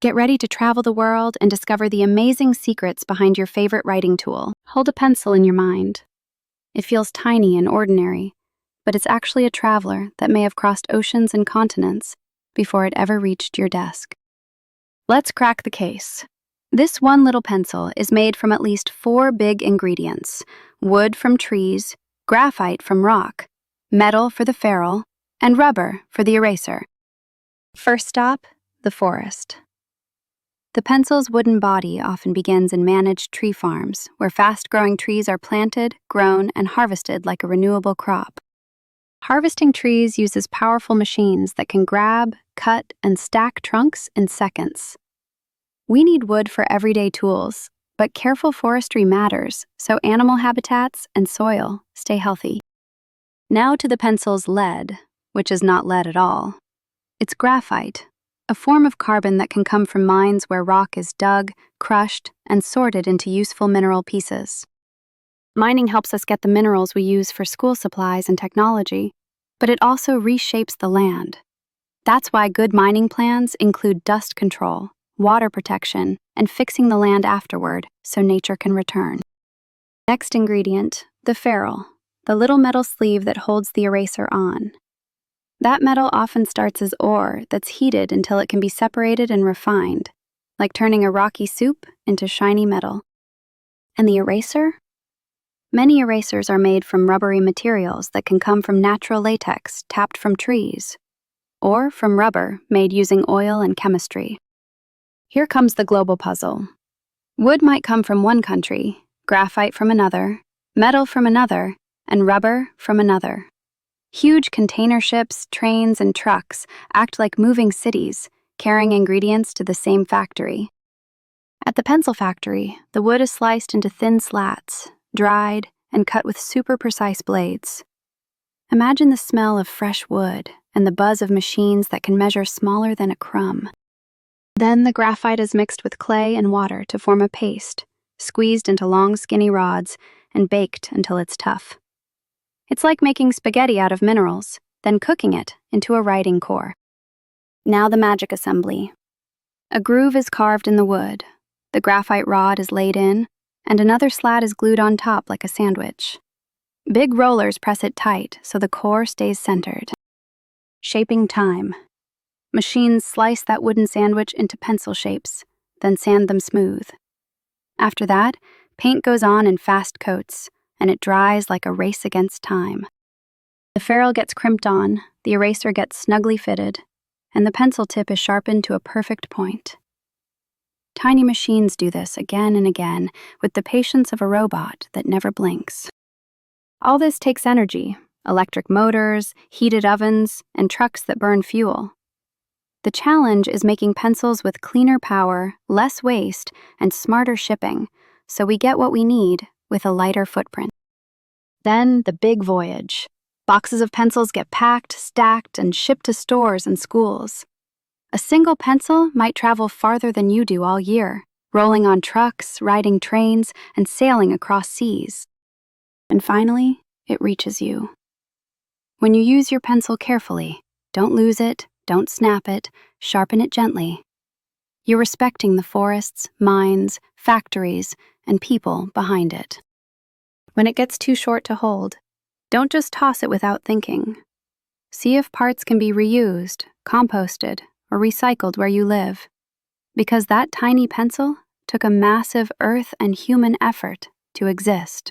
Get ready to travel the world and discover the amazing secrets behind your favorite writing tool. Hold a pencil in your mind. It feels tiny and ordinary, but it's actually a traveler that may have crossed oceans and continents before it ever reached your desk. Let's crack the case. This one little pencil is made from at least 4 big ingredients: wood from trees, graphite from rock, metal for the ferrule, and rubber for the eraser. First stop, the forest. The pencil's wooden body often begins in managed tree farms, where fast-growing trees are planted, grown, and harvested like a renewable crop. Harvesting trees uses powerful machines that can grab, cut, and stack trunks in seconds. We need wood for everyday tools, but careful forestry matters so animal habitats and soil stay healthy. Now to the pencil's lead, which is not lead at all. It's graphite, a form of carbon that can come from mines where rock is dug, crushed, and sorted into useful mineral pieces. Mining helps us get the minerals we use for school supplies and technology, but it also reshapes the land. That's why good mining plans include dust control, water protection, and fixing the land afterward so nature can return. Next ingredient, the ferrule, the little metal sleeve that holds the eraser on. That metal often starts as ore that's heated until it can be separated and refined, like turning a rocky soup into shiny metal. And the eraser? Many erasers are made from rubbery materials that can come from natural latex tapped from trees, or from rubber made using oil and chemistry. Here comes the global puzzle. Wood might come from one country, graphite from another, metal from another, and rubber from another. Huge container ships, trains, and trucks act like moving cities, carrying ingredients to the same factory. At the pencil factory, the wood is sliced into thin slats, dried, and cut with super precise blades. Imagine the smell of fresh wood and the buzz of machines that can measure smaller than a crumb. Then the graphite is mixed with clay and water to form a paste, squeezed into long, skinny rods, and baked until it's tough. It's like making spaghetti out of minerals, then cooking it into a writing core. Now the magic assembly. A groove is carved in the wood, the graphite rod is laid in, and another slat is glued on top like a sandwich. Big rollers press it tight so the core stays centered. Shaping time. Machines slice that wooden sandwich into pencil shapes, then sand them smooth. After that, paint goes on in fast coats, and it dries like a race against time. The ferrule gets crimped on, the eraser gets snugly fitted, and the pencil tip is sharpened to a perfect point. Tiny machines do this again and again with the patience of a robot that never blinks. All this takes energy: electric motors, heated ovens, and trucks that burn fuel. The challenge is making pencils with cleaner power, less waste, and smarter shipping, so we get what we need with a lighter footprint. Then the big voyage. Boxes of pencils get packed, stacked, and shipped to stores and schools. A single pencil might travel farther than you do all year, rolling on trucks, riding trains, and sailing across seas. And finally, it reaches you. When you use your pencil carefully, don't lose it, don't snap it, sharpen it gently. You're respecting the forests, mines, factories, and people behind it. When it gets too short to hold, don't just toss it without thinking. See if parts can be reused, composted, or recycled where you live, because that tiny pencil took a massive earth and human effort to exist.